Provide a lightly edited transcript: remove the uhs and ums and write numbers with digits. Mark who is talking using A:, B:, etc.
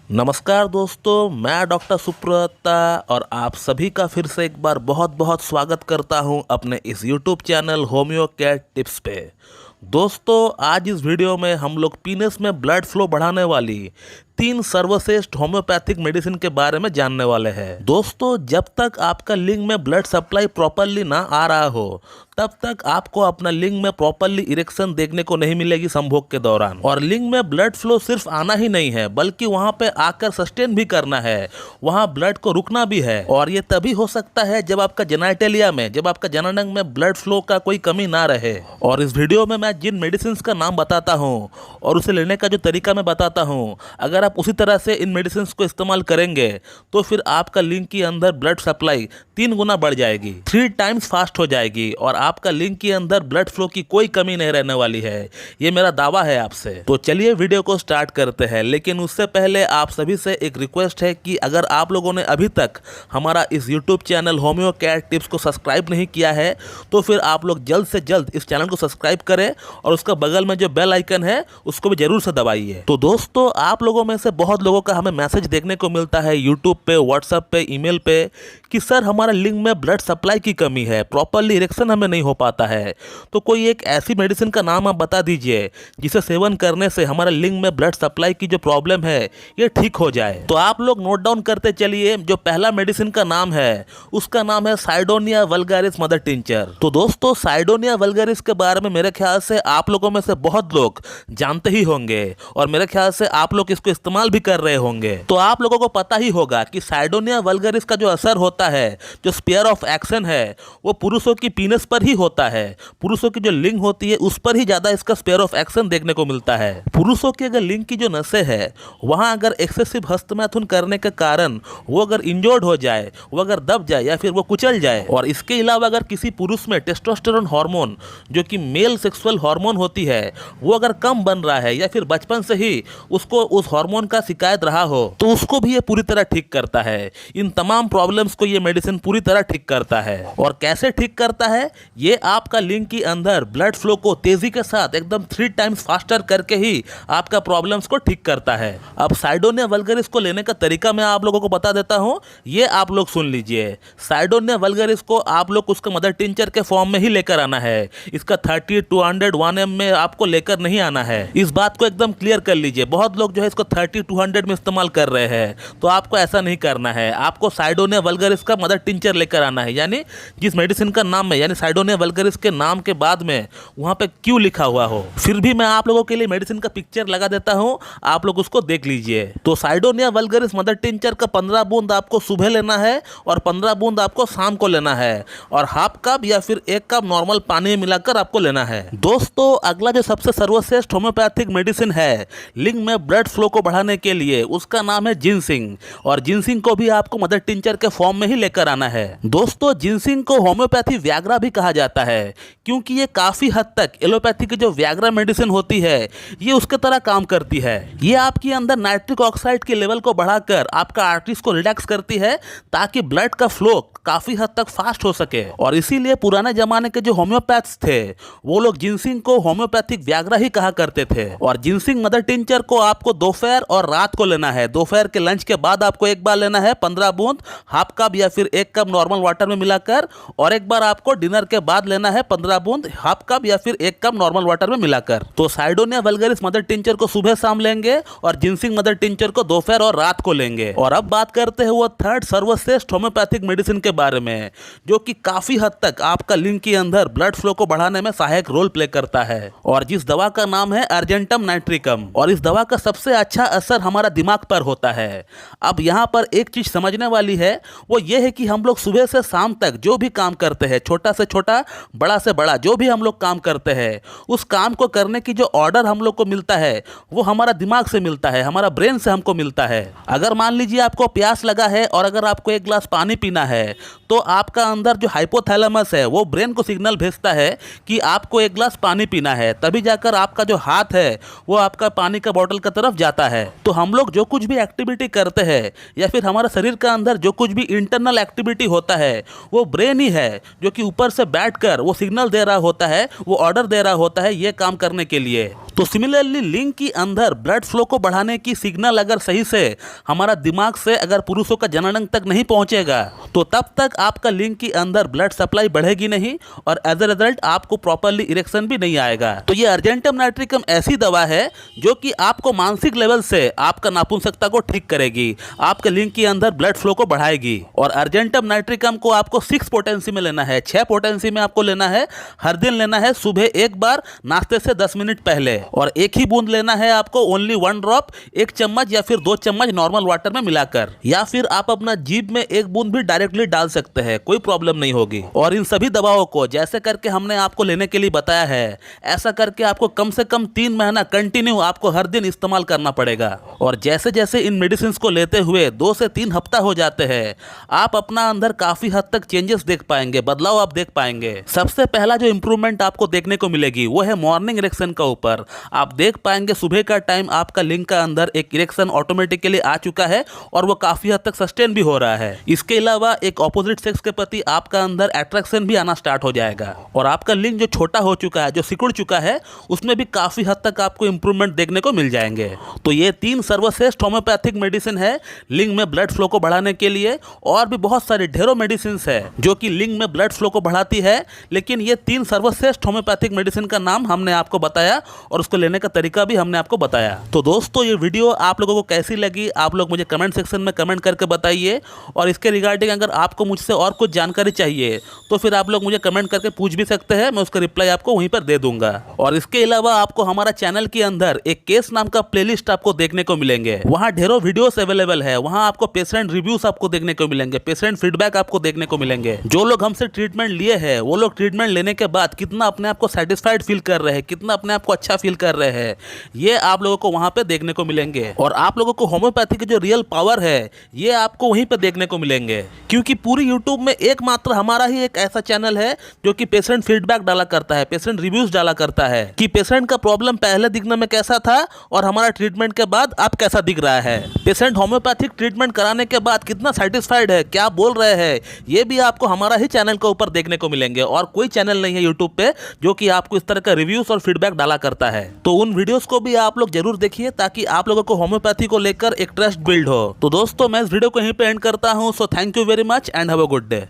A: नमस्कार दोस्तों, मैं डॉक्टर सुप्रता और आप सभी का फिर से एक बार बहुत बहुत स्वागत करता हूं अपने इस YouTube channel homeo care tips पे। दोस्तों, आज इस वीडियो में हम लोग पीनस में ब्लड फ्लो बढ़ाने वाली 3 सर्वश्रेष्ठ होम्योपैथिक मेडिसिन के बारे में जानने वाले हैं। दोस्तों, जब तक आपका लिंग में ब्लड सप्लाई प्रॉपरली ना आ रहा हो तब तक आपको अपना लिंग में प्रॉपरली इरेक्शन देखने को नहीं मिलेगी संभोग के दौरान। और लिंग में ब्लड फ्लो सिर्फ आना ही नहीं है बल्कि वहां पे आकर सस्टेन भी करना है, वहां ब्लड को रुकना भी है। और ये तभी हो सकता है जब आपका जेनाइटेलिया में, जब आपका जननांग में ब्लड फ्लो का कोई कमी ना रहे। और इस वीडियो में मैं जिन मेडिसिन का नाम बताता हूँ और उसे लेने का जो तरीका मैं बताता हूँ, अगर आप उसी तरह से इन मेडिसिन को इस्तेमाल करेंगे तो फिर आपका लिंग के अंदर ब्लड सप्लाई 3 गुना बढ़ जाएगी, 3 टाइम्स फास्ट हो जाएगी और आपका लिंग के अंदर ब्लड फ्लो की कोई कमी नहीं रहने वाली है। ये मेरा दावा है आपसे। तो चलिए वीडियो को स्टार्ट करते हैं, लेकिन उससे पहले आप सभी से एक रिक्वेस्ट है कि अगर आप लोगों ने अभी तक हमारा इस YouTube channel homeo care tips को सब्सक्राइब नहीं किया है तो फिर आप लोग जल्द से जल्द इस चैनल को सब्सक्राइब करें और उसका बगल में जो बेल आइकन है उसको भी जरूर से दबाइए। तो दोस्तों, आप लोगों में से बहुत लोगों का हमें मैसेज देखने को मिलता है यूट्यूब पे, व्हाट्सएप पे, ईमेल पे कि सर हमारा लिंग में ब्लड सप्लाई की कमी है, प्रॉपरली इरेक्शन हमें नहीं हो पाता है। तो कोई एक ऐसी मेडिसिन का नाम आप बता दीजिए जिसे सेवन करने से हमारे लिंग में ब्लड सप्लाई की जो प्रॉब्लम है ये ठीक हो जाए। तो आप लोग नोट डाउन करते चलिए। जो पहला मेडिसिन का नाम है उसका नाम है साइडोनिया वल्गारिस मदर टिंचर। तो दोस्तों, साइडोनिया वल्गारिस के बारे में मेरे ख्याल से आप लोगों में से बहुत लोग जानते ही होंगे और मेरे ख्याल से आप लोग इसको इस्तेमाल भी कर रहे होंगे। तो आप लोगों को पता ही होगा कि साइडोनिया वल्गारिस का जो असर होता है, जो स्फीयर ऑफ एक्शन है, वो पुरुषों की पीनस पर ही होता है। पुरुषों की जो लिंग होती है उस पर ही ज्यादा इसका स्फीयर ऑफ एक्शन देखने को मिलता है। पुरुषों की अगर लिंग की जो नसें है वहां अगर एक्सेसिव हस्तमैथुन करने के कारण वो अगर इंजर्ड हो जाए, वो अगर दब जाए या फिर वो कुचल जाए, और इसके अलावा अगर किसी पुरुष में टेस्टोस्टेरोन हार्मोन जो कि मेल सेक्सुअल हार्मोन होती है वो अगर कम बन रहा है या फिर बचपन से ही उसको उस हार्मोन का शिकायत रहा हो तो उसको भी ये पूरी तरह ठीक करता है। इन तमाम प्रॉब्लम्स को ये मेडिसिन पूरी तरह ठीक करता है। और कैसे ठीक करता है? ये आपका लिंग के अंदर ब्लड फ्लो को तेजी के साथ एकदम 3 टाइम्स फास्टर करके ही आपका प्रॉब्लम्स को ठीक करता है। अब साइडोनिया वल्गारिस को लेने का तरीका मैं आप लोगों को बता देता हूं, ये आप लोग सुन लीजिए। साइडोनिया वल्गारिस को आप लोग उसका मदर टिंचर के फॉर्म में ही लेकर आना है। इसका 30, 200, 1 ml में आपको लेकर नहीं आना है। इस बात को एकदम क्लियर कर लीजिए। बहुत लोग जो है इसको 30, 200 में इस्तेमाल कर रहे हैं, तो आपको ऐसा नहीं करना है। आपको साइडोनिया वल्गारिस का मदर टिंचर लेकर आना है, यानी जिस मेडिसिन का नाम है, यानी साइडोनिया वल्गारिस के नाम के बाद में वहां पे क्यों लिखा हुआ हो। फिर भी मैं आप लोगों के लिए मेडिसिन का पिक्चर लगा देता हूं, आप लोग उसको देख लीजिए। तो साइडोनिया वल्गारिस मदर टिंचर का 15 बूंद आपको सुबह लेना है और 15 बूंद आपको शाम को लेना है, और हाफ कप या फिर 1 कप नॉर्मल पानी में मिलाकर आपको लेना है। दोस्तों, अगला जो सबसे सर्वश्रेष्ठ होम्योपैथिक मेडिसिन है लिंग में ब्लड फ्लो को बढ़ाने के लिए, उसका नाम है जिनसिंग। और जिनसिंग को भी आपको मदर टिंचर के फॉर्म में ही लेकर आना है। दोस्तों, जिनसिंग को होम्योपैथी व्याग्रा भी कहा जाता है क्योंकि ये काफी हद तक एलोपैथी की जो व्याग्रा मेडिसिन होती है ये उसके तरह काम करती है। ये आपके अंदर नाइट्रिक ऑक्साइड के लेवल को बढ़ाकर आपका आर्टरीज को रिलैक्स करती है ताकि ब्लड का फ्लो काफी हद तक फास्ट हो सके। और इसीलिए पुराने जमाने के जो होम्योपैथ्स थे वो लोग जिनसिंग को होम्योपैथिक व्याग्रा ही कहा करते थे। और जिनसिंग मदर टिंचर को आपको दोपहर और रात को लेना है। दोपहर के लंच के बाद आपको एक बार लेना है 15 बूंद हाफ कप या फिर 1 कप नॉर्मल वाटर में मिलाकर, और एक बार आपको डिनर के बाद लेना है 15 बूंद हाफ कप या फिर 1 कप नॉर्मल वाटर में मिलाकर। तो साइडोनिया वल्गारिस मदर टिंचर को सुबह शाम लेंगे और जिनसिंग मदर टिंचर को दोपहर और रात को लेंगे। और अब बात करते हैं वो 3rd सर्वश्रेष्ठ होम्योपैथिक मेडिसिन के बारे में जो कि काफी हद तक आपका लिंग के अंदर ब्लड फ्लो को बढ़ाने में सहायक रोल प्ले करता है, और जिस दवा का नाम है अर्जेंटम नाइट्रिकम। और इस दवा का सबसे अच्छा असर हमारा दिमाग पर होता है। अब यहाँ पर एक चीज समझने वाली है, वो ये है कि हम लोग सुबह से शाम तक जो भी काम करते हैं, छोटा से छोटा, बड़ा से बड़ा, जो भी हम लोग काम करते हैं, उस काम को करने की जो ऑर्डर हम लोग को मिलता है वो हमारा दिमाग से मिलता है, हमारा ब्रेन से हमको मिलता है। अगर मान लीजिए आपको प्यास लगा है और अगर आपको 1 गिलास पानी पीना है तो आपका अंदर जो हाइपोथैलेमस है वो ब्रेन को सिग्नल भेजता है कि आपको 1 गिलास पानी पीना है, तभी जाकर आपका जो हाथ है वो आपका पानी का बोतल की तरफ जाता है। तो हम लोग जो कुछ भी एक्टिविटी करते हैं या फिर हमारे शरीर के अंदर जो कुछ भी इंटरनल एक्टिविटी होता है वो ब्रेन ही है जो कि ऊपर से बैठकर वो सिग्नल दे रहा होता है, वो ऑर्डर दे रहा होता है ये काम करने के लिए। तो सिमिलरली लिंग के अंदर ब्लड फ्लो को बढ़ाने की सिग्नल अगर सही से हमारा दिमाग से अगर पुरुषों का जननांग तक नहीं पहुंचेगा तो तब तक आपका लिंग के अंदर ब्लड सप्लाई बढ़ेगी नहीं और एज ए रिजल्ट आपको प्रॉपरली इरेक्शन भी नहीं आएगा। तो ये अर्जेंटम नाइट्रिकम ऐसी दवा है जो कि आपको मानसिक लेवल से आपका नापुंसकता को ठीक करेगी, आपके लिंग के अंदर ब्लड फ्लो को बढ़ाएगी। और अर्जेंटम नाइट्रिकम को आपको 6 पोटेंसी में लेना है, 6 पोटेंसी में आपको लेना है। हर दिन लेना है सुबह एक बार नाश्ते से 10 मिनट पहले, और एक ही बूंद लेना है आपको, ओनली 1 ड्रॉप, 1 चम्मच या फिर 2 चम्मच नॉर्मल वाटर में मिलाकर, या फिर आप अपना जीभ में 1 बूंद भी डायरेक्टली डाल सकते हैं, कोई प्रॉब्लम नहीं होगी। और इन सभी दवाओं को जैसे करके हमने आपको लेने के लिए बताया है ऐसा करके आपको कम से कम 3 महीना कंटिन्यू आपको हर दिन इस्तेमाल करना पड़ेगा। और जैसे जैसे इन मेडिसिन को लेते हुए 2 से 3 हफ्ता हो जाते हैं आप अपना अंदर काफी हद तक चेंजेस देख पाएंगे, बदलाव आप देख पाएंगे। सबसे पहला जो इंप्रूवमेंट आपको देखने को मिलेगी वो है मॉर्निंग इरेक्शन का ऊपर। आप देख पाएंगे सुबह का टाइम आपका लिंग का अंदर एक इरेक्शन ऑटोमेटिकली आ चुका है और वो काफी हद तक सस्टेन भी हो रहा है। इसके अलावा एक ऑपोजिट सेक्स के प्रति आपका अंदर अट्रैक्शन भी आना स्टार्ट हो जाएगा और आपका लिंग जो छोटा हो चुका है, जो सिकुड़ चुका है, उसमें भी काफी हद तक आपको इंप्रूवमेंट देखने को मिल जाएंगे। तो ये 3 सर्वश्रेष्ठ होम्योपैथिक मेडिसिन है लिंग में ब्लड फ्लो को बढ़ाने के लिए। और भी बहुत सारी ढेरों मेडिसिन है जो कि लिंग में ब्लड फ्लो को बढ़ाती है, लेकिन ये 3 सर्वश्रेष्ठ होम्योपैथिक मेडिसिन का नाम हमने आपको बताया और उसको लेने का तरीका भी हमने आपको बताया। तो दोस्तों ये वीडियो आप लोगों को कैसी लगी आप लोग मुझे कमेंट सेक्शन में कमेंट करके बताइए। और इसके रिगार्डिंग अगर आपको मुझसे और कुछ जानकारी चाहिए तो फिर आप लोग मुझे कमेंट करके पूछ भी सकते हैं, मैं उसका रिप्लाई आपको वहीं पर दे दूंगा। और इसके अलावा आपको हमारा चैनल के अंदर एक केस नाम का प्लेलिस्ट आपको देखने को मिलेंगे, वहाँ ढेरों वीडियोस अवेलेबल है। वहाँ आपको पेशेंट रिव्यूज आपको देखने को मिलेंगे, पेशेंट फीडबैक आपको देखने को मिलेंगे। जो लोग हमसे ट्रीटमेंट लिए हैं वो लोग ट्रीटमेंट लेने के बाद कितना अपने आप को सेटिस्फाइड फील कर रहे हैं, कितना अपने आप को अच्छा फील कर रहे हैं, ये आप लोगों को वहाँ पे देखने को मिलेंगे। और आप लोगों को होम्योपैथी की जो रियल पावर है ये आपको वहीं पे देखने को मिलेंगे, क्योंकि पूरी यूट्यूब में एकमात्र हमारा ही एक ऐसा चैनल है जो कि पेशेंट फीडबैक डाला करता है, पेशेंट रिव्यूज डाला करता है कि पेशेंट का प्रॉब्लम पहले दिखने में कैसा था और हमारा ट्रीटमेंट के बाद अब कैसा दिख रहा है, पेशेंट होम्योपैथिक ट्रीटमेंट कराने के बाद कितना सेटिस्फाइड है, क्या बोल रहे हैं, ये भी आपको हमारा ही चैनल के ऊपर देखने को मिलेंगे। और कोई चैनल नहीं है यूट्यूब पे जो कि आपको इस तरह का रिव्यूज और फीडबैक डाला करता है। तो उन वीडियोस को भी आप लोग जरूर देखिए ताकि आप लोगों को होम्योपैथी को लेकर एक ट्रस्ट बिल्ड हो। तो दोस्तों मैं इस वीडियो को यहीं पे एंड करता हूं। So thank you very much and have a good day.